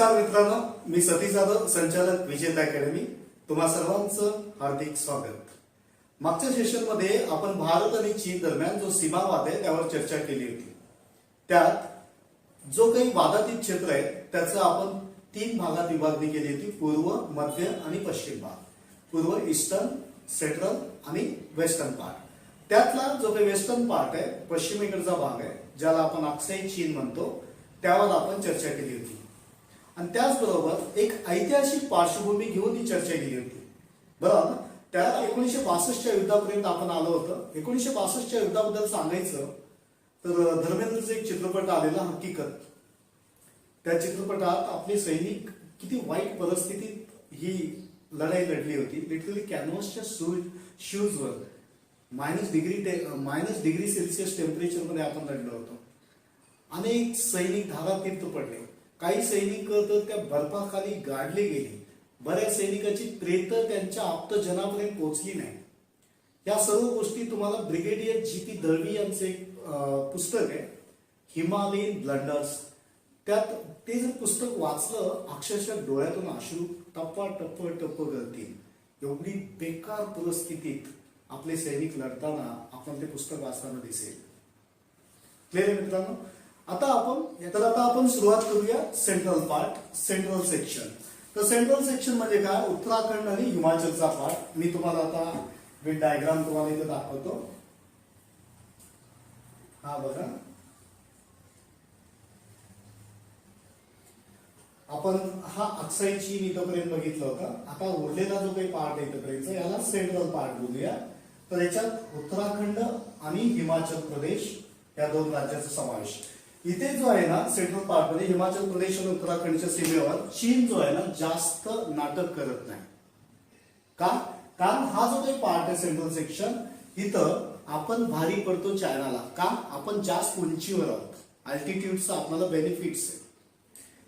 नमस्कार मित्रांनो, मी सतीश जाधव, संचालक विजेता अकॅडमी. तुम्हा सर्वांचं हार्दिक स्वागत. मागच्या सेशनमध्ये आपण भारत आणि चीन दरम्यान जो सीमावाद आहे त्यावर चर्चा केली होती. त्यात जो काही वादातीत क्षेत्र आहे त्याचं आपण 3 भागात विभागणी केली होती: पूर्व, मध्य आणि पश्चिम भाग. पूर्व, ईस्टर्न, सेंट्रल आणि वेस्टर्न पार्ट. त्यातला जो काही वेस्टर्न पार्ट आहे, पश्चिमेकडचा भाग आहे, ज्याला आपण अक्साई चीन म्हणतो, त्यावर आपण चर्चा केली होती. आणि त्याचबरोबर एक ऐतिहासिक पार्श्वभूमी घेऊन ही चर्चा केली होती, बरोबर. त्या 1962च्या युद्धापर्यंत आपण आलो होतो. 1962च्या युद्धाबद्दल सांगायचं तर धर्मेंद्रचा एक चित्रपट आलेला हकीकत. त्या चित्रपटात आपले सैनिक किती वाईट परिस्थितीत ही लढाई लढली होती. लिटरली कॅनव्हासच्या शूजवर -डिग्री सेल्सिअस टेम्परेचर मध्ये आपण लढलो होतो. अनेक सैनिक धारातीर्थ पडले. काही सैनिक तर त्या बर्फाखाली गाडले गेले. बऱ्याच सैनिकाची प्रेत त्यांच्या आप्तजनापर्यंत पोहोचली नाही. या सर्व गोष्टी तुम्हाला ब्रिगेडियर जी.पी. दळवी यांचे एक पुस्तक आहे, हिमालयन ब्लंडर्स. त्यात ते जर पुस्तक वाचलं, अक्षरशः डोळ्यातून अश्रू टप्पा टप्प टप्प गळतील. एवढी बेकार परिस्थितीत आपले सैनिक लढताना आपण ते पुस्तक वाचताना दिसेल. क्लिअर मित्रांनो. आता आपण सुरुवात करूया सेंट्रल पार्ट, सेंट्रल सेक्शन. तर सेंट्रल सेक्शन म्हणजे काय? उत्तराखंड आणि हिमाचलचा पार्ट. मी तुम्हाला आता विथ डायग्राम तुम्हाला इथे दाखवतो. हा बघा, आपण हा अक्साई चीन इथपर्यंत बघितलं होतं. आता उरलेला जो काही पार्ट आहे इथपर्यंत, याला सेंट्रल पार्ट बोलूया. तर याच्यात उत्तराखंड आणि हिमाचल प्रदेश या 2 राज्याचा समावेश. इथे जो आहे ना सेंट्रल पार्ट मध्ये, हिमाचल प्रदेश आणि उत्तराखंडच्या सीमेवर चीन जो आहे ना जास्त नाटक करत नाही. का? कारण हा जो काही पार्ट आहे सेंट्रल सेक्शन, इथं आपण भारी पडतो चायनाला. का? आपण जास्त उंचीवर आहोत. अल्टिट्यूडचा आपल्याला बेनिफिट्स आहे.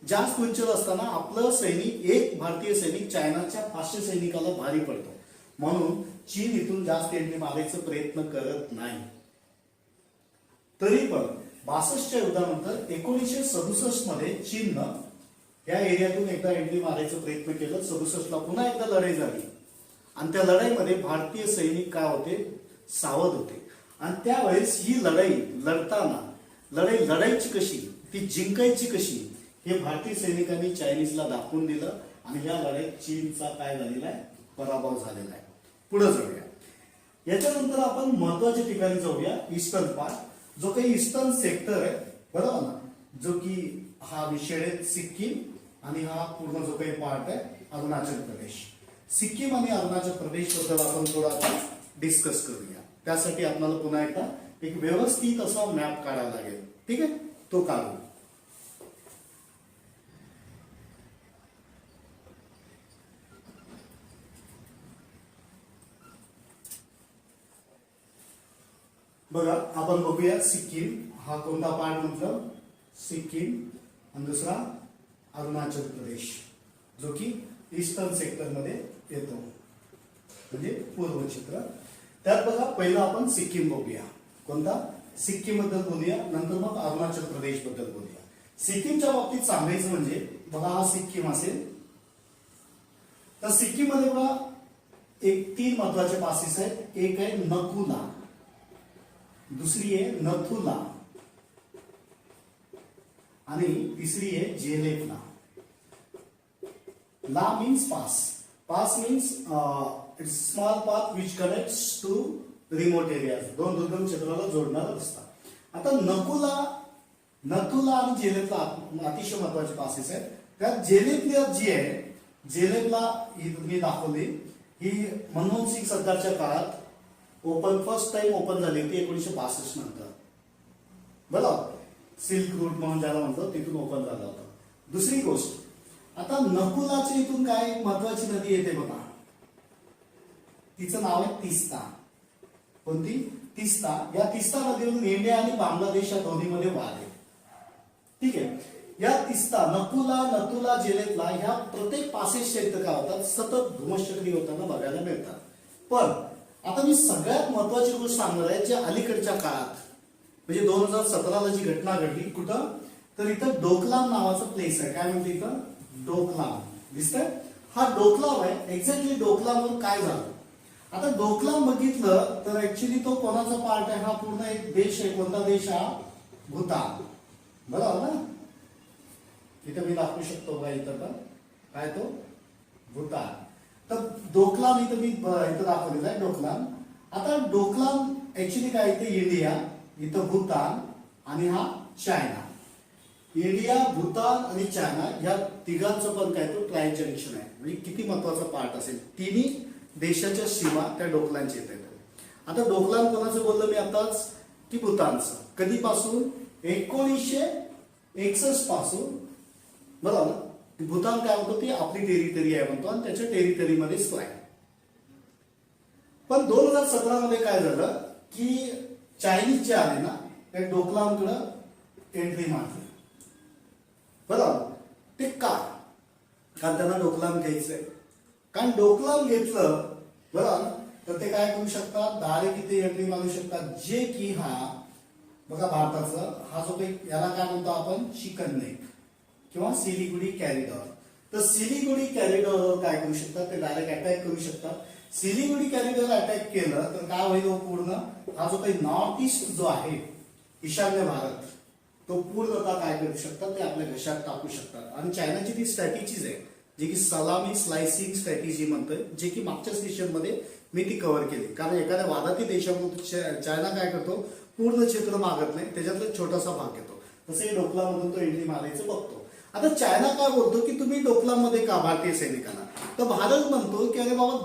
जास्त उंचीवर असताना आपलं सैनिक, एक भारतीय सैनिक चायनाच्या 500 सैनिकाला भारी पडतो. म्हणून चीन इथून जास्त एंट्री मारायचा प्रयत्न करत नाही. तरी पण 62च्या युद्धानंतर 1967 मध्ये चीननं या एरियातून एकदा एंट्री मारायचा प्रयत्न केला. 67ला पुन्हा एकदा लढाई झाली आणि त्या लढाईमध्ये भारतीय सैनिक काय होते? सावध होते. आणि त्यावेळेस ही लढाई लढताना लढायची कशी, ती जिंकायची कशी, हे भारतीय सैनिकांनी चायनीजला दाखवून दिलं. आणि या लढाईत चीनचा काय झालेला आहे? पराभव झालेला आहे. पुढे जाऊया. याच्यानंतर आपण महत्वाच्या ठिकाणी जाऊया. ईस्टर्न पार्ट, जो काही ईस्टर्न सेक्टर आहे, बरोबर ना, जो की हा विषय आहे सिक्कीम आणि हा पूर्ण जो काही पार्ट आहे अरुणाचल प्रदेश. सिक्कीम आणि अरुणाचल प्रदेश बद्दल आपण थोडा डिस्कस करूया. त्यासाठी आपल्याला पुन्हा एकदा एक व्यवस्थित असा मॅप काढावा लागेल. ठीक आहे, तो काढू. बघा, आपण बघूया सिक्कीम हा कोणता पार्ट म्हटलं? सिक्कीम. आणि दुसरा अरुणाचल प्रदेश, जो की ईस्टर्न सेक्टर मध्ये येतो, म्हणजे पूर्व क्षेत्र. त्यात बघा, पहिला आपण सिक्कीम बघूया. कोणता? सिक्कीम बद्दल बोलूया, नंतर मग अरुणाचल प्रदेश बद्दल बोलूया. सिक्कीमच्या बाबतीत सांगायचं म्हणजे, बघा हा सिक्कीम असेल तर सिक्कीम मध्ये बघा एक 3 महत्वाचे पासेस आहेत. एक आहे नकुला, दुसरी आहे नथुला आणि तिसरी आहे Jelepla. La means pass. Pass means it's small path which connects to remote areas. 2 दुर्गम क्षेत्राला जोडणारा रस्ता. आता नथुला आणि जेलेपला अतिशय महत्वाचे पासेस आहेत. त्यात जेलेपला जी आहे, जेलेपला ही तुम्ही दाखवली, ही मनमोहन सिंग सरकारच्या काळात फर्स्ट टाइम ओपन झाली होती 1962 नंतर, बरोबर. सिल्क रूट म्हणून ज्याला म्हणतो, तिथून ओपन झाला होता. दुसरी गोष्ट, आता नकुलाच्या इथून काय महत्वाची नदी येते बघा, तिचं नाव आहे तिस्ता. कोणती? तिस्ता. या तिस्ता नदीवरून इंडिया आणि बांगलादेश या दोन्हीमध्ये वाद आहे. ठीक आहे. या तिस्ता, नकुला, नथुला, जेलेपला ह्या प्रत्येक पासेसच्या इथं काय होतात? सतत धुमश्चक्री होताना बघायला मिळतात. पण आता मी सगळ्यात महत्वाची गोष्ट सांगणार आहे, जे अलीकडच्या काळात म्हणजे 2017ला जी घटना घडली. कुठं? तर इथं डोकलाम नावाचं प्लेस आहे. काय म्हणते इथं? डोकलाम दिसतंय, हा डोकलाम आहे. एक्झॅक्टली डोकलामवर काय झालं. आता डोकलाम बघितलं तर ऍक्च्युली तो कोणाचा पार्ट आहे, हा पूर्ण एक देश आहे. कोणता देश हा, भूतान, बरोबर ना. इथं मी दाखवू शकतो बघा, इथं पण काय तो भूतान. तर डोकलाम इथं मी इथं दाखवलेलं आहे डोकलाम. आता डोकलाम ऍक्च्युली काय, इथे इंडिया, इथं भूतान आणि हा चायना. इंडिया, भूतान आणि चायना या तिघांचं पण काय तो ट्राय जंक्शन आहे. म्हणजे किती महत्वाचा पार्ट असेल. तिन्ही देशाच्या सीमा त्या डोकलामच्या येत आहेत. आता डोकलाम कोणाचं बोललो मी आताच, की भूतानचं. कधीपासून, 1961 पासून, बरोबर. भूतान काय म्हणतो, ती आपली टेरिटरी आहे म्हणतो आणि त्याच्या टेरिटरीमध्येच तो आहे. पण 2017 मध्ये काय झालं की चायनीज जे आले ना, त्या डोकलामकडं एंट्री मारली, बरोबर. ते का, कारण त्यांना डोकलाम घ्यायचंय. कारण डोकलाम घेतलं, बरोबर, तर ते काय करू शकतात, डायरेक्ट इथे एंट्री मारू शकतात. जे की हा बघा भारताचं, हा जो काही याला काय म्हणतो आपण, चिकन नेक किंवा सिलिगुडी कॅरिडॉर. तर सिलिगुडी कॅरिडॉरवर काय करू शकतात, ते डायरेक्ट अटॅक करू शकतात. सिलिगुडी कॅरिडॉर अटॅक केलं तर काय होईल, पूर्ण हा जो काही नॉर्थ ईस्ट जो आहे, ईशान्य भारत, तो पूर्णतः काय करू शकतात, ते आपल्या घशात टाकू शकतात. आणि चायनाची ती स्ट्रॅटेजीज आहे, जे की सलामी स्लायसिंग स्ट्रॅटेजी म्हणतोय, जे की मागच्या सेशनमध्ये मी ती कव्हर केली. कारण एखाद्या वादाती देशामध्ये चायना काय करतो, पूर्ण क्षेत्र मागत नाही, त्याच्यातला छोटासा भाग घेतो. तसे डोकलामधून तो एंट्री मारायचं बघतो. आता चायना काय बोलतो की तुम्ही डोकलाममध्ये का, भारतीय सैनिकांना. तर भारत म्हणतो की अरे बाबा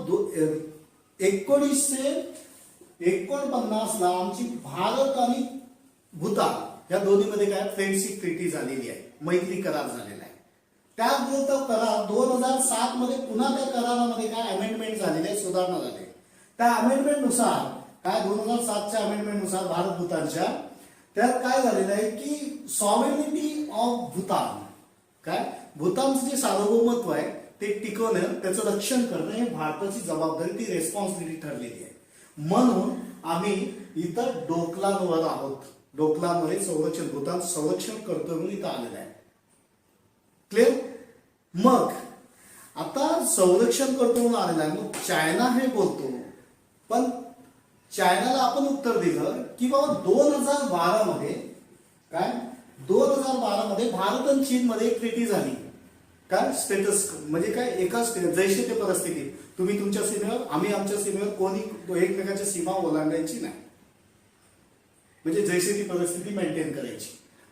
1949 ला आमची भारत आणि भूतान या दोन्हीमध्ये काय फ्रेंडशिप ट्रीटी झालेली आहे, मैत्री करार झालेला आहे. त्याविरुद्ध करार 2007 मध्ये पुन्हा त्या करारामध्ये काय अमेंडमेंट झालेले आहे, सुधारणा झाली. त्या अमेंडमेंट नुसार काय, 2007च्या अमेंडमेंट नुसार भारत भूतानच्या, त्यात काय झालेलं आहे की सॉव्हरेनिटी ऑफ भूतान, काय भूतानचं जे सार्वभौमत्व आहे ते टिकवणं, त्याचं रक्षण करणं हे भारताची जबाबदारी, ती रेस्पॉन्सिबिलिटी ठरलेली आहे. म्हणून आम्ही इथं डोकलामवर आहोत. डोकलाममध्ये संरक्षण, भूतान संरक्षण करतोय म्हणून इथं आलेलं आहे. क्लिअर. मग आता संरक्षण करतो म्हणून आलेला आहे, मग चायना हे बोलतो. पण चायनाला आपण उत्तर दिलं की बाबा 2012 मध्ये काय, 2012 मध्ये भारत आणि चीन मध्ये एक ट्रीटी झाली. काय स्टेटस म्हणजे काय, एकाच जैसे ते परिस्थितीत तुम्ही तुमच्या सीमेवर, आम्ही आमच्या सीमेवर, कोणी एकमेकांच्या सीमा ओलांडायची नाही, म्हणजे जैसे ती परिस्थिती मेंटेन करायची.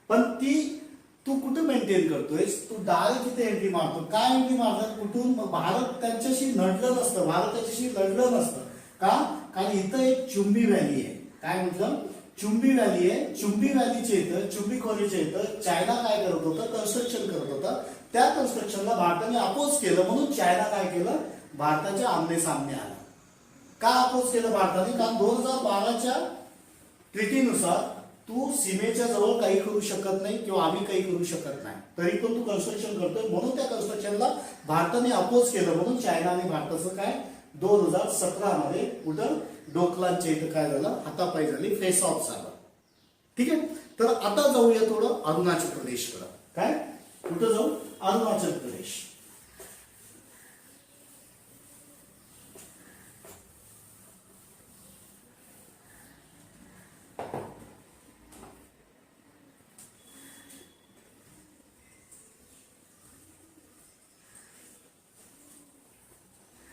पण ती तू कुठे मेंटेन करतोयस, तू डायरेक्ट इथे एंट्री मारतो. काय एंट्री मारतात, कुठून, भारत त्यांच्याशी लढलं नसतं, भारत त्याच्याशी लढलं नसतं. का, कारण इथं एक चुंबी व्हॅली आहे. काय म्हटलं, चुंबी व्हॅली आहे. चुंबी व्हॅलीच्या इथं, चुंबी खोलीच्या इथं चायना काय करत होतं, कन्स्ट्रक्शन करत होता. त्या कन्स्ट्रक्शनला भारताने अपोज केलं, म्हणून चायना काय केलं, भारताच्या आमने सामने आला. का अपोज केलं भारताने, कारण 2012च्या ट्रीटीनुसार तू सीमेच्या जवळ काही करू शकत नाही किंवा आम्ही काही करू शकत नाही, तरी पण तू कन्स्ट्रक्शन करतोय, म्हणून त्या कन्स्ट्रक्शनला भारताने अपोज केलं. म्हणून चायना आणि भारताचं काय 2017 मध्ये कुठं डोकलामच्या इथं काय झालं, हातापाई झाली, फेस ऑफ झालं. ठीक आहे. तर आता जाऊया थोडं अरुणाचल प्रदेशकडं. काय, कुठं जाऊ, अरुणाचल प्रदेश.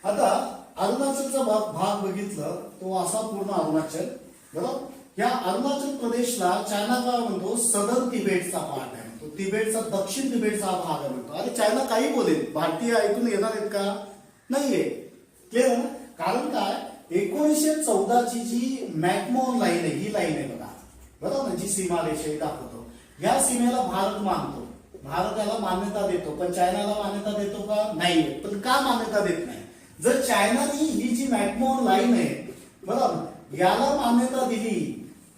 आता अरुणाचलचा भाग बघितलं, तो असा पूर्ण अरुणाचल, बरोबर. या अरुणाचल प्रदेशला चायना काय म्हणतो, सदर्न तिबेटचा पार्ट आहे म्हणतो, तिबेटचा, दक्षिण तिबेटचा भाग आहे म्हणतो. अरे चायना काही बोलेल, भारतीय ऐकून येणार आहेत का, नाहीये. क्लिअर आहे ना. कारण काय, 1914ची जी मॅकमोहन लाईन आहे, ही लाईन आहे बघा, बरोबर ना, जी सीमारेषा दाखवतो, या सीमेला भारत मानतो, भारत याला मान्यता देतो. पण चायनाला मान्यता देतो का, नाही. पण का मान्यता देत नाही, जर चायनाने ही जी मॅकमोहन लाईन आहे, बरोबर, याला मान्यता दिली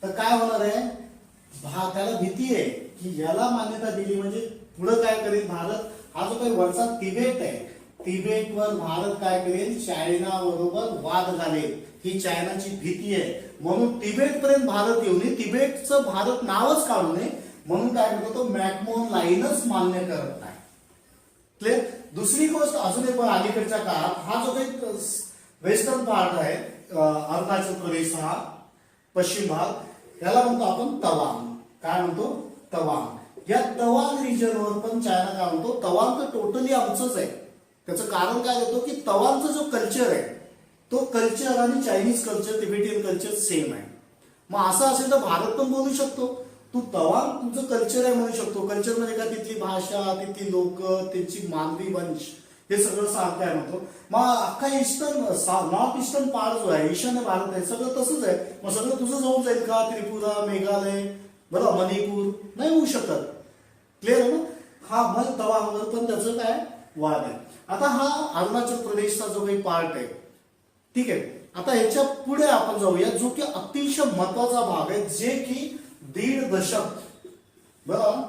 तर काय होणार आहे, त्याला भीती आहे की याला मान्यता दिली म्हणजे पुढे काय करेल भारत, हा जो काही वरचा तिबेट आहे, तिबेटवर भारत काय करेल, चायना बरोबर वाद घालेल, ही चायनाची भीती आहे. म्हणून तिबेट पर्यंत भारत येऊ नये, तिबेटचं भारत नावच काढू नये, म्हणून काय करतो तो, मॅकमोहन लाईनच मान्य करत नाही. क्लिअर. दुसरी गोष्ट अजून एक अलीकडच्या काळात हा जो काही वेस्टर्न पार्ट आहे अरुणाचल प्रदेश हा पश्चिम भाग याला म्हणतो आपण तवांग. काय म्हणतो? तवांग. या तवांग रिजनवर पण चायना काय म्हणतो? तवांग तर टोटली आमचंच आहे. त्याचं कारण काय होतं की तवांगचा जो कल्चर आहे तो कल्चर आणि Chinese culture Tibetan culture same आहे. मग असं असेल तर भारत पण बोलू शकतो तू तवांग तुझं कल्चर आहे म्हणू शकतो. कल्चर म्हणजे का तिथली भाषा, तिथली लोक, त्यांची मानवी वंश हे सगळं सारखं आहे म्हणतो. मग अख्खा ईस्टर्न नॉर्थ ईस्टर्न पार्ट जो आहे ईशान्य भारत आहे सगळं तसंच आहे. मग सगळं तुझं जाऊन जाईल का? त्रिपुरा, मेघालय, बरं मणिपूर नाही होऊ शकत. क्लिअर आहे ना? हा मग तवांगवर पण त्याचं काय वाद आहे. आता हा अरुणाचल प्रदेशचा जो काही पार्ट आहे ठीक आहे. आता ह्याच्या पुढे आपण जाऊया जो की अतिशय महत्वाचा भाग आहे जे की 1.5 दशक बरं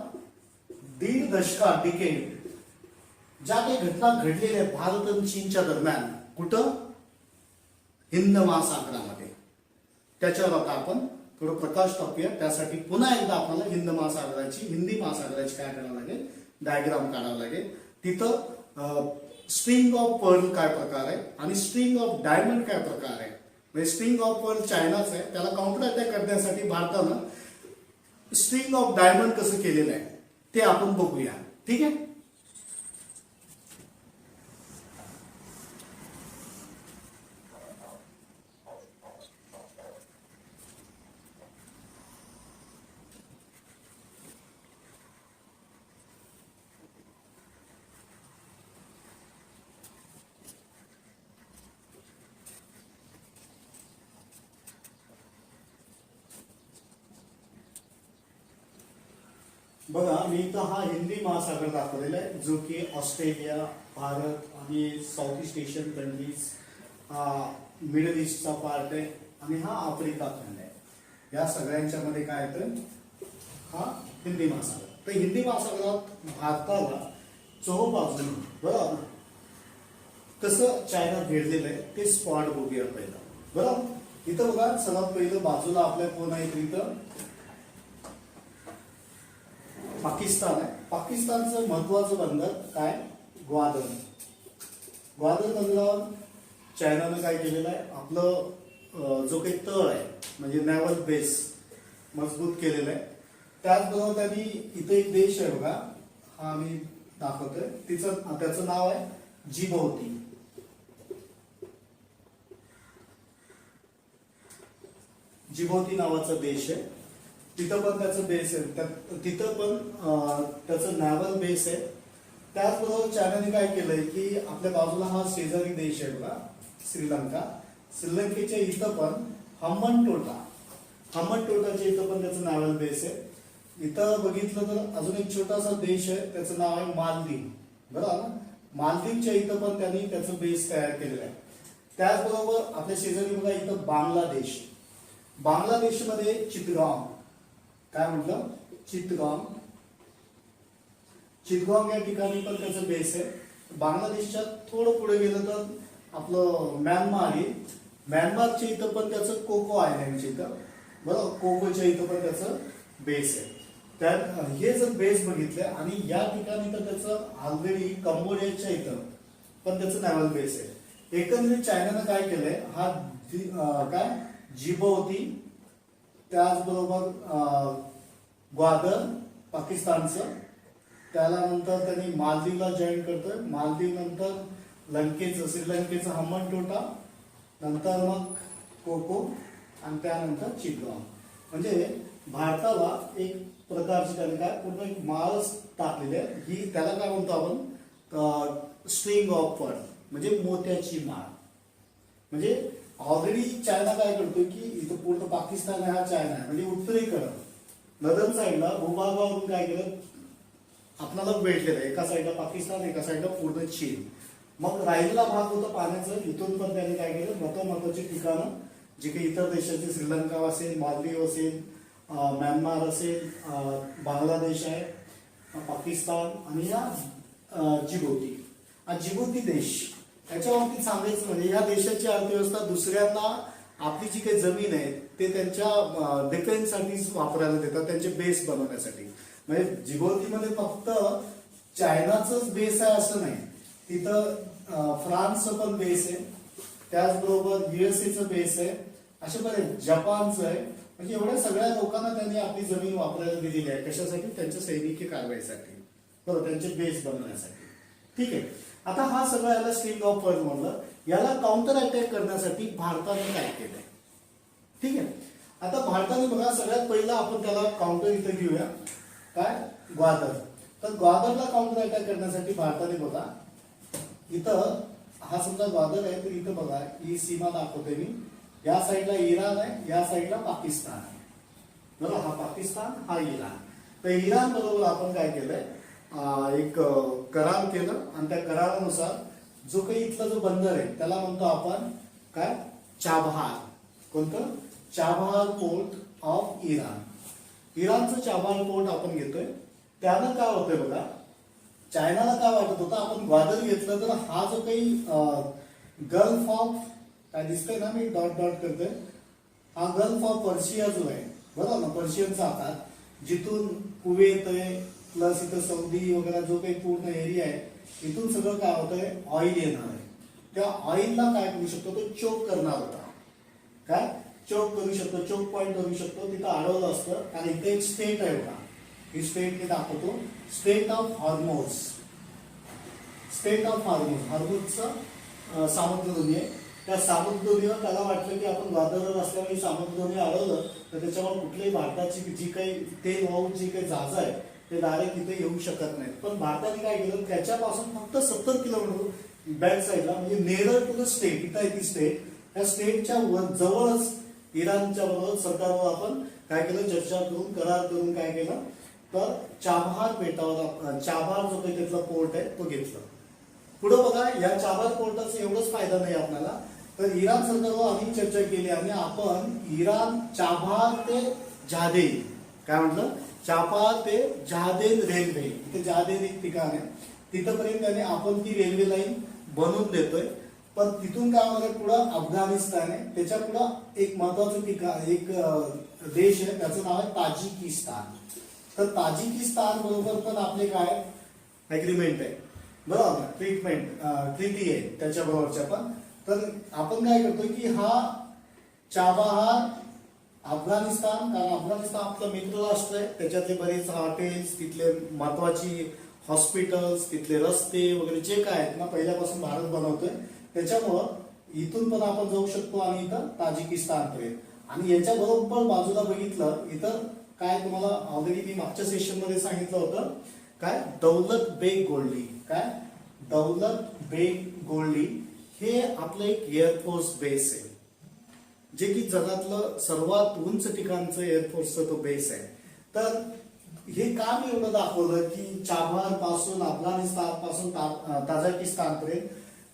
1.5 दशकात डिकेड ज्या काही घटना घडलेल्या आहेत भारत आणि चीनच्या दरम्यान कुठं? हिंद महासागरामध्ये. त्याच्यावर आता आपण थोडं प्रकाश टाकूया. त्यासाठी पुन्हा एकदा आपल्याला हिंदी महासागराची काय करावं लागेल? डायग्राम काढावं लागेल. तिथं स्ट्रिंग ऑफ पर्ल काय प्रकार आहे आणि स्ट्रिंग ऑफ डायमंड काय प्रकार आहे. म्हणजे स्ट्रिंग ऑफ पर्ल चायनाच आहे. त्याला काउंटर अटॅक करण्यासाठी भारतानं स्ट्रिंग ऑफ डायमंड कसं केलेलं आहे ते आपण बघूया. ठीक आहे. बघा मी इथं हा हिंदी महासागर दाखवलेला आहे जो की ऑस्ट्रेलिया, भारत आणि South East Asian countries, middle ईस्टचा पार्ट आहे आणि हा आफ्रिका खंड आहे. या सगळ्यांच्या मध्ये काय येतं? हा हिंदी महासागर. तर हिंदी महासागरात भारताला चोहोबाजून बरोबर कसं चायना घेरलेलं आहे ते स्पॉट बघूया पहिला. बरोबर इथं बघा सर्वात पहिलं बाजूला आपल्या कोण आहे इथं? पाकिस्तान आहे. पाकिस्तानचं महत्वाचं बंदर काय? ग्वादर. ग्वादर बंदरावर चायनानं काय केलेलं आहे? आपलं जो काही तळ आहे म्हणजे नेव्हल बेस मजबूत केलेला आहे. त्याचबरोबर त्यांनी इथं एक देश आहे बघा हा मी दाखवतोय त्याचं नाव आहे जिबौती. जिबौती नावाचा देश आहे. तिथं पण त्याचं बेस आहे. तिथं पण त्याचं नॅव्हल बेस आहे. त्याचबरोबर चायनाने काय केलंय की आपल्या बाजूला हा शेजारी देश आहे बघा श्रीलंका. श्रीलंकेच्या इथं पण हम्बनटोटाच्या इथं पण त्याचं नॅव्हल बेस आहे. इथं बघितलं तर अजून एक छोटासा देश आहे त्याचं नाव आहे मालदीव. बरोबर ना? मालदीवच्या इथं पण त्यांनी त्याचं बेस तयार केलेलं आहे. त्याचबरोबर आपल्या शेजारी बघा इथं बांगलादेश. बांगलादेशमध्ये चितगाव काय म्हटलं? चितगाव या ठिकाणी पण त्याचं बेस आहे. बांगलादेशच्या थोडं पुढे गेलं तर आपलं म्यानमार आहे. म्यानमारच्या इथं पण त्याचं कोको आयलँडच्या इथं बरोबर कोकोच्या इथं पण त्याचं बेस आहे. त्यात हे जर बेस बघितले आणि या ठिकाणी तर त्याचं ऑलरेडी कंबोडियाच्या इथं पण त्याचं नॅव्हल बेस आहे. एकंदरीत चायनानं काय केलंय हा काय जिबौती त्याचबरोबर ग्वादर पाकिस्तानचं त्याला नंतर त्यांनी मालदीवला जॉईन करतोय. मालदीव नंतर श्रीलंकेचं हम्बनटोटा नंतर मग कोको आणि त्यानंतर चितगाव. म्हणजे भारताला एक प्रकारची त्याने काय पूर्ण एक माळच टाकलेली आहे. ही त्याला काय म्हणतो आपण? स्ट्रिंग ऑफ पर्ल म्हणजे मोत्याची माळ. म्हणजे ऑलरेडी चायना काय करतोय की इथं पूर्ण पाकिस्तान आहे हा चायना आहे म्हणजे उत्तरेकडं नदन साईडला भूभागावरून काय केलं आपल्याला भेटलेलं आहे. एका साईडला पाकिस्तान एका साईडला पूर्ण चीन. मग राहिलेला भाग होता पाण्याचं. इथून पण त्याने काय केलं महत्वाची ठिकाणं जे काही इतर देशाचे श्रीलंका असेल, मालदीव असेल, म्यानमार असेल, बांगलादेश आहे, पाकिस्तान आणि या जिबौती देश याच्या बाबतीत सांगायचं म्हणजे या देशाची अर्थव्यवस्था दुसऱ्यांना आपली जी काही जमीन आहे ते त्यांच्या डिफेन्ससाठी वापरायला देतात त्यांचे बेस बनवण्यासाठी. म्हणजे जिबौतीमध्ये फक्त चायनाचंच बेस आहे असं नाही, तिथं फ्रान्सचं पण बेस आहे, त्याचबरोबर युएसएचं बेस आहे, असे बरेच जपानचं आहे. म्हणजे एवढ्या सगळ्या लोकांना त्यांनी आपली जमीन वापरायला दिलेली आहे. कशासाठी? त्यांच्या सैनिकी कारवाईसाठी, बरोबर, त्यांचे बेस बनवण्यासाठी. ठीक आहे. आता हा सगळा याला स्ट्रिंग ऑफ वर्ड म्हणलं. याला काउंटर अटॅक करण्यासाठी भारताने काय केलंय? ठीक आहे. आता भारताने बघा, सगळ्यात पहिला आपण त्याला काउंटर इथं घेऊया, काय? ग्वादर. तर ग्वादरला काउंटर अटॅक करण्यासाठी भारताने बघा, इथं हा समजा ग्वादर आहे, तर इथं बघा ही सीमा दाखवते मी. या साईडला इराण आहे, या साईडला पाकिस्तान आहे, बरोबर. हा पाकिस्तान, हा इराण. तर इराण बरोबर आपण काय केलंय, एक करार केलं आणि त्या करारानुसार जो काही इथला जो बंदर आहे त्याला म्हणतो आपण काय? चाबहार. कोणतं? Chabahar port of Iran. इराणचं चाबहार पोर्ट आपण घेतोय. त्यानं काय होतंय बघा, चायनाला काय वाटत होतं, आपण ग्वादर घेतलं तर हा जो काही गल्फ ऑफ, काय दिसतंय ना, मी डॉट डॉट करतोय, हा गल्फ ऑफ पर्शिया जो आहे, बरोबर ना, पर्शियनचा आकार, जिथून कुवेत आहे प्लस इथं सौदी वगैरे जो काही पूर्ण एरिया आहे, इथून सगळं काय होतंय, ऑइल येणार आहे. त्या ऑइलला काय करू शकतो, तो चोक करणार होता. काय? चोक करू शकतो, चोक पॉइंट करू शकतो, तिथं अडवलं असतं. आणि इथे एक स्टेट आहे बघा, ही स्टेट मी दाखवतो, strait of Hormuz. Strait of Hormuz, हॉर्मोजचं सामुद्रधुनी आहे. त्या सामुद्रधुनीवर त्याला वाटलं की आपण ग्वादरवर असल्यामुळे सामुद्रधुनी अडवलं तर त्याच्यावर कुठल्याही भारताची जी काही तेल वाहून जी काही जहाजं आहे ते डायरेक्ट इथे येऊ शकत नाहीत. पण भारताने काय केलं, त्याच्यापासून फक्त 70 किलोमीटर बॅक साईडला, म्हणजे नेरर टू द स्टेट, इथं आहे ती स्टेट, त्या स्टेटच्या जवळच इराणच्या बरोबर सरकारवर आपण काय केलं, चर्चा करून करार करून काय केलं, तर चाबहार बेटावर, चाबहार जो काही त्यातला पोर्ट आहे तो घेतला. पुढे बघा, या चाबहार पोर्टाचा एवढंच फायदा नाही आपल्याला, तर इराण सरकारवर आम्ही चर्चा केली आणि आपण इराण चाबहार ते जहादेन, काय म्हटलं, चाबहार ते जहादेन रेल्वे, इथे जहादेन एक ठिकाण आहे, तिथपर्यंत त्याने आपण ती रेल्वे लाईन बनवून देतोय. पण तिथून काय होणार, पुढं अफगाणिस्तान आहे, त्याच्या पुढं एक महत्वाचं ठिकाण, एक देश आहे, त्याचं नाव आहे ताजिकिस्तान. तर ताजिकिस्तान बरोबर पण आपले काय अग्रीमेंट आहे, बरोबर, ट्रीटी आहे त्याच्या बरोबरच्या पण. तर आपण काय करतोय की हा चाबहार अफगाणिस्तान, कारण अफगाणिस्तान आपलं मित्र राष्ट्र आहे, त्याच्यातले बरेच हॉटेल्स, तिथले महत्वाची हॉस्पिटल्स, तिथले रस्ते वगैरे जे काय आहेत ना, पहिल्यापासून भारत बनवतोय. त्याच्यामुळं इथून पण आपण जाऊ शकतो आणि इथं ताजिकिस्तान पर्यंत. आणि याच्या बरोबर बाजूला बघितलं, इथं काय तुम्हाला ऑलरेडी मी मागच्या सेशन मध्ये सांगितलं होतं, काय, दौलत बेग गोल्डी. काय? दौलत बेग गोल्डी हे आपलं एक एअरफोर्स बेस आहे, जे की जगातलं सर्वात उंच ठिकाणचं एअरफोर्सचं तो बेस आहे. तर हे काम एवढं दाखवलं की चाबहार पासून अफगाणिस्तान पासून ताजिकिस्तान पर्यंत,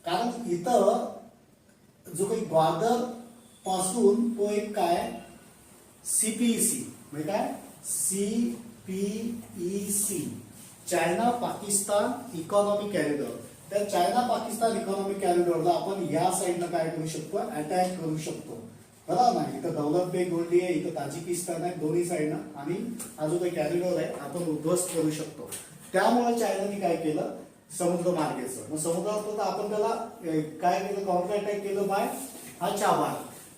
कारण इथं जो काही ग्वादर पासून तो एक काय सीपीईसी, म्हणजे काय, CPEC, China Pakistan economic corridor. त्या चायना पाकिस्तान इकॉनॉमिक कॉरिडॉरला आपण या साईडला काय करू शकतो, अटॅक करू शकतो, बरोबर ना. इथं दौलत बेग गोल्डी आहे, इथं ताजिकिस्तान आहे, दोन्ही साईडला, आणि हा जो काही कॉरिडॉर आहे आपण उद्ध्वस्त करू शकतो. त्यामुळे चायनाने काय केलं, समुद्र मार्गाचं, मग समुद्रात आपण त्याला काय केलं, काउंटर अटॅक केलं बाय हा चाबहार.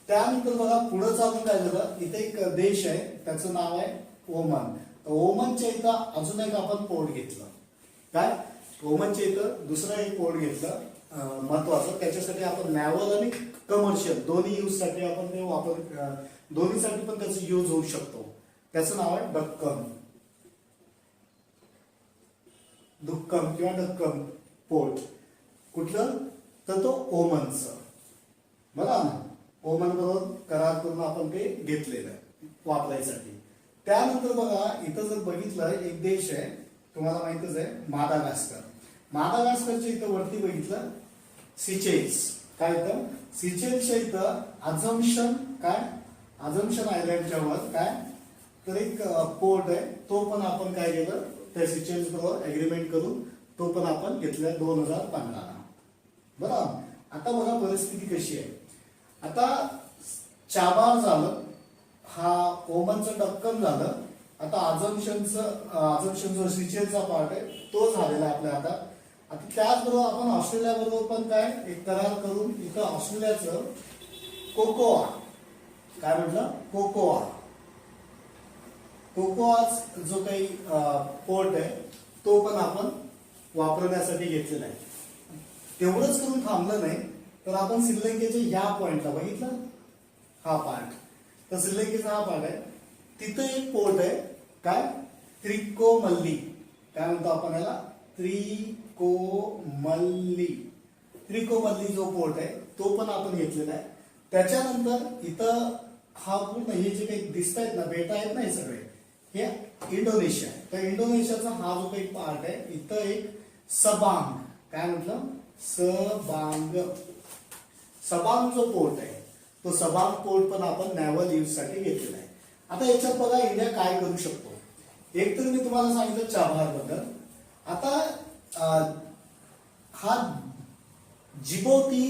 त्यानंतर बघा पुढे चालून काय झालं, इथे एक देश आहे त्याचं नाव आहे ओमान. ओमनच्या इथं अजून एक आपण पोर्ट घेतलं. काय? ओमनच्या इथं दुसरं एक पोर्ट घेतलं महत्वाचं. त्याच्यासाठी आपण नॅव्हल आणि कमर्शियल दोन्ही यूज साठी आपण ते दोन्हीसाठी पण त्याचा यूज होऊ शकतो. त्याचं नाव आहे डक्कन किंवा डक्कन पोर्ट. कुठलं? तर तो ओमनचं, बघा ना, ओमन बरोबर करार करून आपण ते घेतलेलं आहे वापरायसाठी. त्यानंतर बघा इथं जर बघितलं, एक देश आहे तुम्हाला माहितच आहे, मादागास्कर. मादागास्करच्या इथं वरती बघितलं सिचेल्स. काय इथं सिचेल्सच्या इथं अझम्पशन, काय, अझम्पशन आयलँडच्या वर काय, तर एक पोर्ट आहे, तो पण आपण काय केलं, त्या सिचेल्स बरोबर अग्रीमेंट करून तो पण आपण घेतला 2015. बरोबर. आता बघा परिस्थिती कशी आहे. आता चाबहार झालं, हा ओमनचं डक्कन झालं, आता आझमशनचा सिचेलचा पार्ट आहे तो झालेला आहे आपल्या हातात. आता त्याचबरोबर आपण ऑस्ट्रेलिया बरोबर पण काय एक करार करून इथं ऑस्ट्रेलियाचं कोकोआ, काय म्हटलं, कोकोआ जो काही पोर्ट आहे तो पण आपण वापरण्यासाठी घेतलेला आहे. तेवढंच करून थांबलं नाही तर आपण श्रीलंकेच्या या पॉइंटला बघितलं हा पार्ट, तर श्रीलंकेचा हा पार्ट आहे, तिथं एक पोर्ट आहे काय, त्रिकोमल्ली, काय म्हणतो आपण याला, त्रिकोमल्ली जो पोर्ट आहे तो पण आपण घेतलेला आहे. त्याच्यानंतर इथं हा पूर्ण हे जे काही दिसत आहेत ना बेटा आहेत ना हे सगळे, हे इंडोनेशिया आहे. तर इंडोनेशियाचा हा जो काही पार्ट आहे इथं एक सबांग, काय म्हटलं, सबांग जो पोर्ट आहे तो सबांग पोर्ट पण आपण नॅव्हल यूज साठी घेतलेला आहे. आता याच्यात बघा इंडिया काय करू शकतो. एक तर मी तुम्हाला सांगितलं चाबहार बद्दल. आता हा जिबौती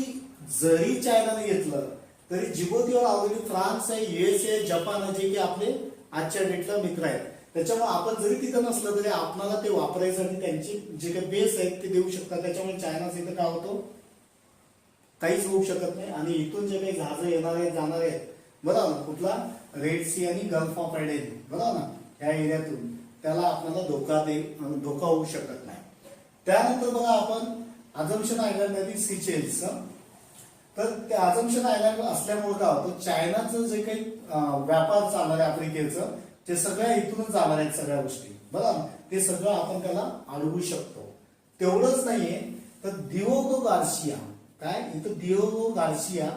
जरी चायनाने घेतलं तरी जिबौतीवर ऑलरेडी फ्रान्स आहे, USA, जपान आहे, जे की आपले आजच्या डेटला मित्र आहेत. त्याच्यामुळे आपण जरी तिथं नसलं तरी आपल्याला ते वापरायसाठी त्यांचे जे काही बेस आहेत ते देऊ शकतात. त्याच्यामुळे चायनाचं इथं काय होतो, काहीच होऊ शकत नाही. आणि इथून जे काही जहाज येणार आहेत जाणार आहेत बरोबर ना, कुठला रेड सी आणि गल्फ ऑफ एडेन बरोबर ना, ह्या एरियातून त्याला आपल्याला धोका होऊ शकत नाही. त्यानंतर बघा आपण आझमशन आयलंड आहे सिचेल्स, तर त्या आझमशन आयलंड असल्यामुळे काय होतं, चायनाचं जे काही व्यापार चालणार आहे आफ्रिकेचं ते सगळ्या इथूनच जाणार आहेत सगळ्या गोष्टी बरोबर, ते सगळं आपण त्याला अडवू शकतो. तेवढंच नाहीये तर दिओगो गार्सिया, काय इथं दिओगो गार्सिया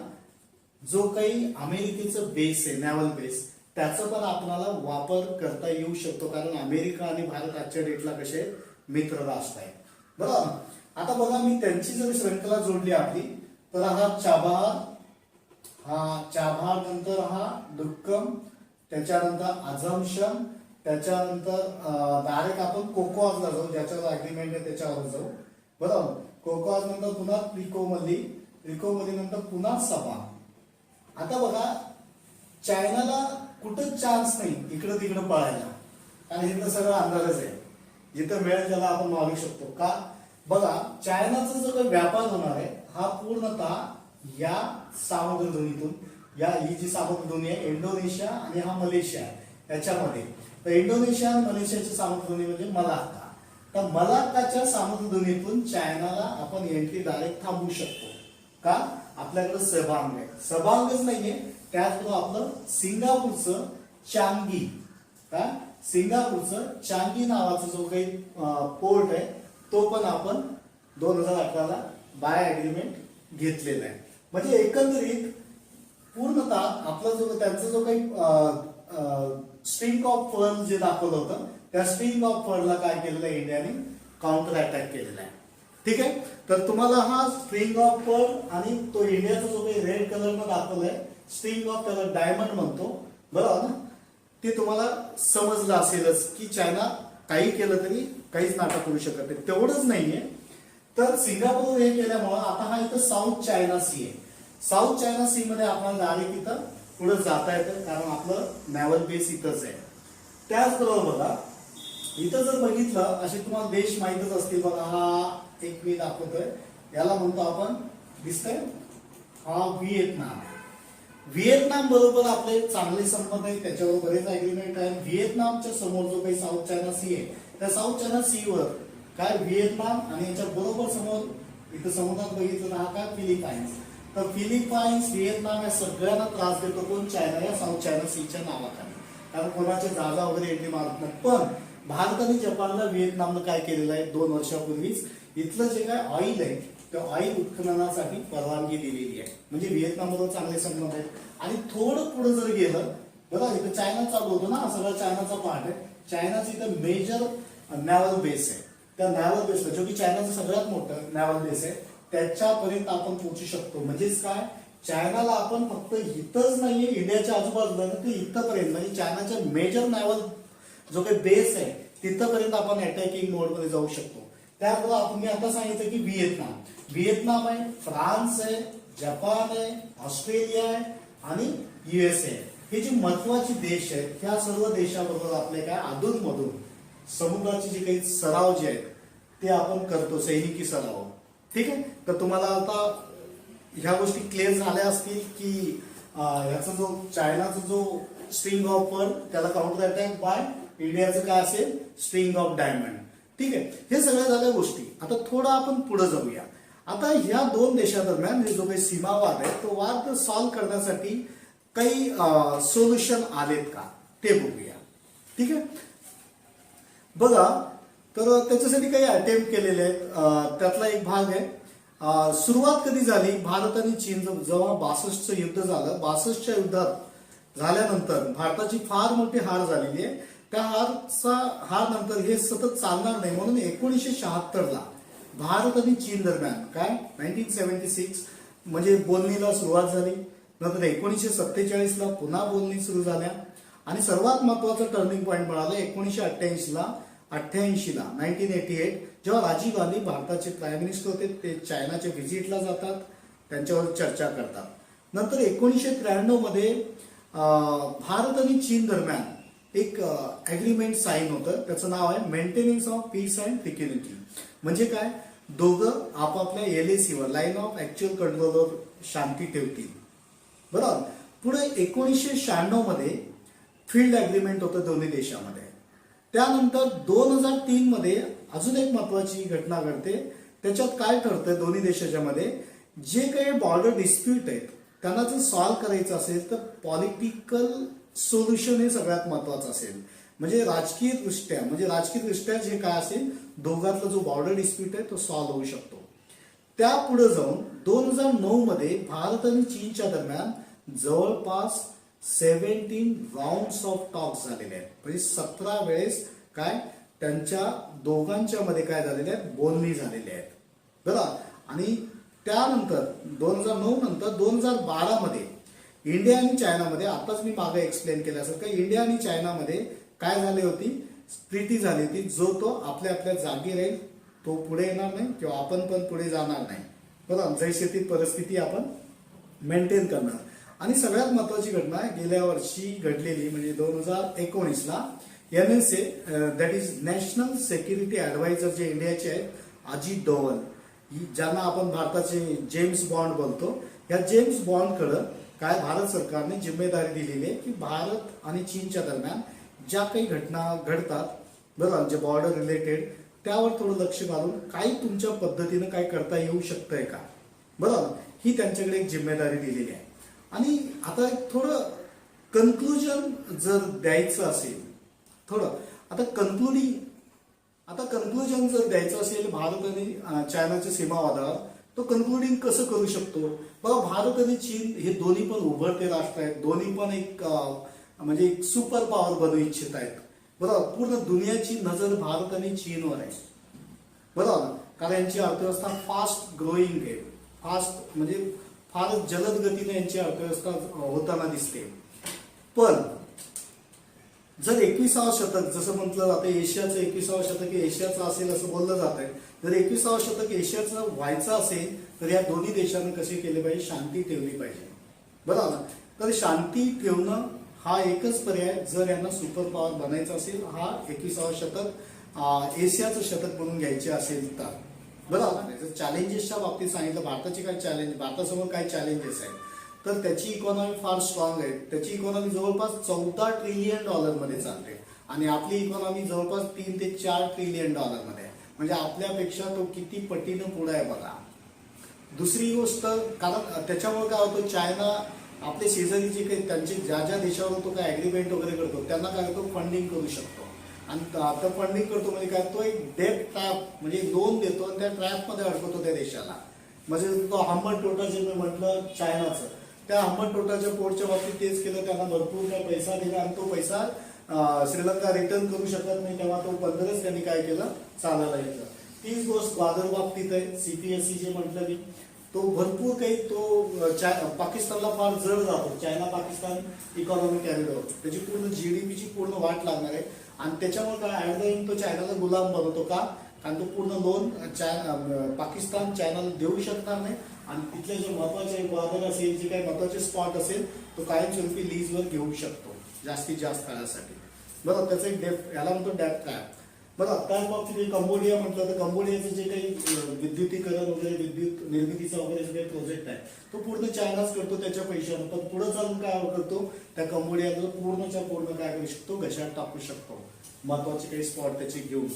जो काही अमेरिकेचं बेस आहे नॅव्हल बेस, त्याचा पण आपल्याला वापर करता येऊ शकतो. कारण अमेरिका आणि भारत आजच्या डेटला कसे मित्र राष्ट्र आहेत बरोबर. आता बघा मी त्यांची जर श्रृंखला जोडली आपली तर हा चाबहार नंतर हा दुक्कम, त्याच्यानंतर आझमशन, त्याच्यानंतर डायरेक्ट आपण कोकोआजला जाऊ, ज्याच्यावर अग्रीमेंट आहे त्याच्यावर जाऊ बरोबर. कोकोआज नंतर पुन्हा त्रिकोमली नंतर पुन्हा सभा. आता बघा चायनाला कुठं चान्स नाही इकडं तिकडं पळायला, आणि इथं सगळं अंदाजच आहे, जिथं मिळेल त्याला आपण मारू शकतो. का बघा चायनाचा जो काही व्यापार होणार आहे हा पूर्णतः या सामुद्रधुनीतून, ही जी सामुद्रधुनी आहे इंडोनेशिया आणि हा मलेशिया आहे याच्यामध्ये. तर इंडोनेशिया आणि मलेशियाची सामुद्रधुनी म्हणजे मलाक्का. तर मलाक्काच्या सामुद्रधुनीतून चायनाला आपण एंट्री डायरेक्ट थांबवू शकतो. का आपल्याकडे सबांग आहे, सबांगच नाहीये, त्याचबरोबर आपलं सिंगापूरचं चांगी, का सिंगापूरचं चांगी नावाचा जो काही पोर्ट आहे तो पण आपण 2018 ला बाय अग्रीमेंट घेतलेला आहे. म्हणजे एकंदरीत पूर्णतः आपला जो त्यांचा जो काही स्ट्रिंग ऑफ पर्ल जे दाखवलं होतं त्या स्ट्रिंग ऑफ पर्लला काय केलेलं आहे इंडियाने काउंटर अटॅक केलेला आहे. ठीक आहे, तर तुम्हाला हा स्ट्रिंग ऑफ पर्ल आणि तो इंडियाचा जो काही रेड कलर मध्ये दाखवलाय स्ट्रिंग ऑफ त्याला डायमंड म्हणतो बरोबर ना, ते तुम्हाला समजलं असेलच की चायना काही केलं तरी काहीच नाटक करू शकत नाही. तेवढंच नाहीये तर सिंगापूर हे केल्यामुळं आता हा इथं साऊथ चायना सी आहे. साऊथ चायना सी मध्ये आपल्याला डायरेक्ट इथं पुढे जाता येतं कारण आपलं नॅव्हल बेस इथंच आहे. त्याचबरोबर बघा इथं जर बघितलं असे तुम्हाला देश माहितच असतील बघा, हा एक मी दाखवतोय याला म्हणतो आपण, दिसतंय हा व्हिएतनाम. व्हिएतनाम बरोबर आपले चांगले संबंध आहेत, त्याच्यावर बरेच अग्रीमेंट आहे. व्हिएतनामच्या समोर जो काही साऊथ चायना सी आहे त्या साऊथ चायना सी वर काय व्हिएतनाम आणि याच्या बरोबर समोर इथं समुद्रात बघितलं हा काय फिलिपाईन्स. तर फिलिपाईन्स व्हिएतनाम या सगळ्यांना त्रास देतो कोण, चायना या साऊथ चायना सीच्या नावाखाली, कारण कोणाच्या जागा वगैरे एंट्री मारत नाही. पण भारत आणि जपानला व्हिएतनामनं काय केलेलं आहे 2 वर्षापूर्वीच इथलं जे काय ऑइल आहे त्या ऑइल उत्खननासाठी परवानगी दिलेली आहे. म्हणजे व्हिएतनाम बरोबर चांगले संबंध आहेत. आणि थोडं पुढे जर गेलं बघा इथं चायना चालू होतो ना, सगळा चायनाचा पार्ट आहे. चायनाचं इथं मेजर नॅव्हल बेस आहे, त्या नॅव्हल बेसला जो की चायनाचं सगळ्यात मोठं नॅव्हल बेस आहे त्याच्यापर्यंत आपण पोहोचू शकतो. म्हणजेच काय चायनाला आपण फक्त इथंच नाहीये इंडियाच्या आजूबाजूला तर इथंपर्यंत म्हणजे चायनाच्या मेजर नॅव्हल जो काही बेस आहे तिथंपर्यंत आपण अटॅकिंग मोड मध्ये जाऊ शकतो. त्याबरोबर आपण मी आता सांगितलं की व्हिएतनाम आहे, फ्रान्स आहे, जपान आहे, ऑस्ट्रेलिया आहे आणि USA आहे. हे जे महत्वाचे देश आहेत ह्या सर्व देशाबरोबर आपले काय अधूनमधून समुद्राचे जे काही सराव जे आहेत ते आपण करतो, सैनिकी सराव. ठीक आहे. तर तुम्हाला आता ह्या गोष्टी क्लिअर झाल्या असतील की ह्याचा जो चायनाचा जो स्ट्रिंग ऑफ पर्ल त्याला काउंटर अटॅक बाय इंडियाचं काय असेल, स्ट्रिंग ऑफ डायमंड. ठीक आहे. हे सगळ्या झाल्या गोष्टी. आता थोडं आपण पुढे जाऊया. आता ह्या दोन देशादरम्यान जो काही सीमावाद आहे तो वाद सॉल्व्ह करण्यासाठी काही सोल्युशन आलेत का ते बघूया. ठीक आहे. बघा, तर त्याच्यासाठी काही अटेम्प्ट केलेले आहेत. त्यातला एक भाग आहे, सुरुवात कधी झाली, भारत आणि चीन जेव्हा 62चं युद्ध झालं, 62च्या युद्धात झाल्यानंतर भारताची फार मोठी हार झालेली आहे. त्या हार नंतर हे सतत चालणार नाही म्हणून 1976ला भारत आणि चीन दरम्यान काय 1976 म्हणजे बोलणीला सुरुवात झाली. नंतर 1947ला पुन्हा बोलणी सुरू झाल्या आणि सर्वात महत्वाचा टर्निंग पॉईंट मिळाला 1988ला 1988 जेव्हा राजीव गांधी भारताचे प्राईम मिनिस्टर होते. ते चायनाच्या व्हिजिटला जातात, त्यांच्यावर चर्चा करतात. नंतर 1993 मध्ये भारत आणि चीन दरम्यान एक अग्रीमेंट साईन होतं, त्याचं नाव आहे maintenance of peace and security. म्हणजे काय, दोघं आपापल्या LACवर लाईन ऑफ ऍक्च्युअल कंट्रोलवर शांती ठेवतील. बरोबर. पुढे 1996 मध्ये फील्ड अग्रीमेंट होतं दोन्ही देशामध्ये. त्यानंतर 2003 मध्ये अजून एक महत्वाची घटना घडते. त्याच्यात काय ठरतं, दोन्ही देशाच्या मध्ये जे काही बॉर्डर डिस्प्यूट आहेत त्यांना जर सॉल्व्ह करायचं असेल तर पॉलिटिकल सोल्युशन हे सगळ्यात महत्वाचं असेल. म्हणजे राजकीय दृष्ट्या जे काय असेल दोघातला जो बॉर्डर डिस्प्यूट आहे तो सॉल्व्ह होऊ शकतो. त्या पुढे जाऊन 2009 मध्ये भारत आणि चीनच्या दरम्यान जवळपास 17 राऊंड्स ऑफ टॉक्स झालेले आहेत. म्हणजे 17 वेळेस काय त्यांच्या दोघांच्या मध्ये काय झालेले आहेत, बोलणी झालेली आहेत. बरोबर. आणि त्यानंतर 2009 नंतर 2012 मध्ये इंडिया आणि चायनामध्ये, आताच मी मागे एक्सप्लेन केल्यासारखं, इंडिया आणि चायनामध्ये काय झाली होती, ट्रीटी झाली होती. जो तो आपल्या आपल्या जागी राहील, तो पुढे येणार नाही किंवा आपण पण पुढे जाणार नाही. बरोबर. जैसे ती परिस्थिती आपण मेंटेन करणार. आणि सगळ्यात महत्वाची घटना गेल्या वर्षी घडलेली म्हणजे 2019ला NSA that is national security adviser जे इंडियाचे आहेत अजित डोवल, ज्यांना आपण भारताचे जेम्स बॉन्ड बोलतो, या जेम्स बॉन्डकडं काय भारत सरकारने जिम्मेदारी दिलेली आहे की भारत आणि चीनच्या दरम्यान ज्या काही घटना घडतात बरोबर, जे बॉर्डर रिलेटेड, त्यावर थोडं लक्ष घालून काही तुमच्या पद्धतीनं काय करता येऊ शकतंय का, बरोबर, ही त्यांच्याकडे एक जिम्मेदारी दिलेली आहे. आणि आता थोडं कन्क्लुजन जर द्यायचं असेल, आता कन्क्लुजन जर द्यायचं असेल भारत आणि चायनाच्या सीमावादावर, तो कन्क्लुडिंग कसं करू शकतो. बघा, भारत आणि चीन हे दोन्ही पण उभरते राष्ट्र आहेत, दोन्ही पण एक म्हणजे एक सुपर पॉवर बनू इच्छित आहेत. बरोबर. पूर्ण दुनियाची नजर भारत आणि चीनवर आहे. बरोबर. कारण यांची अर्थव्यवस्था फास्ट ग्रोईंग आहे, फास्ट म्हणजे फारच जलद गतीने यांची अर्थव्यवस्था होताना दिसते. पण जर 21वे शतक जसं म्हटलं जातं एशियाचं 21वे शतक हे एशियाचं असेल असं बोललं जात आहे, जर 21वे शतक एशियाचं व्हायचं असेल तर या दोन्ही देशांनी कसे केले पाहिजे, शांती ठेवली पाहिजे. बरोबर. तर शांती ठेवणं हा एकच पर्याय जर यांना सुपर पॉवर बनायचं असेल, हा 21वे शतक एशियाचं शतक म्हणून घ्यायचे असेल तर. बरोबर. चॅलेंजेसच्या बाबतीत सांगितलं भारताचे काय चॅलेंज, भारतासमोर काय चॅलेंजेस आहेत, तर त्याची इकॉनॉमी फार स्ट्रॉंग आहे. त्याची इकॉनॉमी जवळपास $14 ट्रिलियन मध्ये चालते आणि आपली इकॉनॉमी जवळपास $3 ते $4 ट्रिलियन मध्ये आहे. म्हणजे आपल्यापेक्षा तो किती पटीनं पुढे आहे बघा. दुसरी गोष्ट, कारण त्याच्यामुळे काय होतं, चायना आपले शेजारी जे काही त्यांचे ज्या ज्या देशावर तो काय अग्रीमेंट वगैरे करतो त्यांना काय करतो, फंडिंग करू शकतो. आणि आता फंडिंग करतो म्हणजे काय, तो एक डेट ट्रॅप म्हणजे लोन देतो आणि त्या ट्रॅपमध्ये अडकवतो त्या देशाला. म्हणजे तो हंबन टोटा जे मी म्हटलं चायनाचं, त्या हंबन टोटाच्या पोटच्या बाबतीत तेच केलं. त्यांना भरपूर काय पैसा दिला आणि तो पैसा श्रीलंका रिटर्न करू शकत नाही, तेव्हा तो बंदरच त्यांनी काय केलं, चालायला घेतलं. तीच गोष्ट ग्वादर बाबतीत आहे. CPSC जे म्हटलं मी, तो भरपूर काही तो पाकिस्तानला फार जड जातो. चायना पाकिस्तान इकॉनॉमी कॅरिडॉर, त्याची पूर्ण GDPची पूर्ण वाट लागणार आहे. आणि त्याच्यामुळे काय ऍट द एंड तो चायनाला गुलाम बनवतो का, कारण तो पूर्ण लोन पाकिस्तान चायनाला देऊ शकणार नाही आणि तिथले जे महत्वाचे बॉर्डर असेल, जे काही महत्वाचे स्पॉट असेल तो कायमस्वरूपी लीजवर घेऊ शकतो जास्तीत जास्त काळासाठी. बरं, त्याचं एक डेप्थ, याला म्हणतो डेप्थ काय. बरं, त्याच बाबतीत कंबोडिया म्हटलं तर कंबोडियाचं जे काही विद्युतीकरण वगैरे, विद्युत निर्मितीचा वगैरे जे काही प्रोजेक्ट आहे तो पूर्ण चायनाच करतो त्याच्या पैशावर. पण पुढे चालून काय करतो, त्या कंबोडियाचं पूर्णच्या पूर्ण काय करू शकतो, घशात टाकू शकतो महत्वाचे काही स्पॉट त्याचे घेऊन.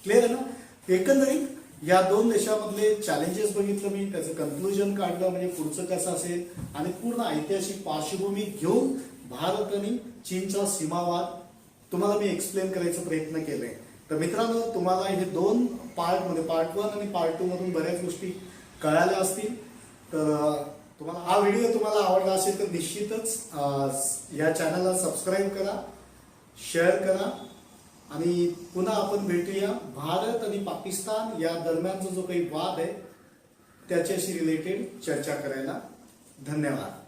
क्लिअर आहे ना. एकंदरीत या दोन देशामधले चॅलेंजेस बघितलं मी, त्याचं कन्क्लुजन काढलं म्हणजे पुढचं कसं असेल, आणि पूर्ण ऐतिहासिक पार्श्वभूमी घेऊन भारत आणि चीनचा सीमावाद तुम्हाला मी एक्सप्लेन करायचा प्रयत्न केलाय. तर मित्रांनो, तुम्हाला हे दोन पार्टमध्ये, पार्ट 1 आणि पार्ट 2 मधून बऱ्याच गोष्टी कळाल्या असतील. तर तुम्हाला हा व्हिडिओ तुम्हाला आवडला असेल तर निश्चितच या चॅनलला सबस्क्राईब करा, शेअर करा, आणि पुन्हा आपण भेटूया भारत आणि पाकिस्तान या दरम्यानचा जो काही वाद आहे त्याच्याशी रिलेटेड चर्चा करायला. धन्यवाद.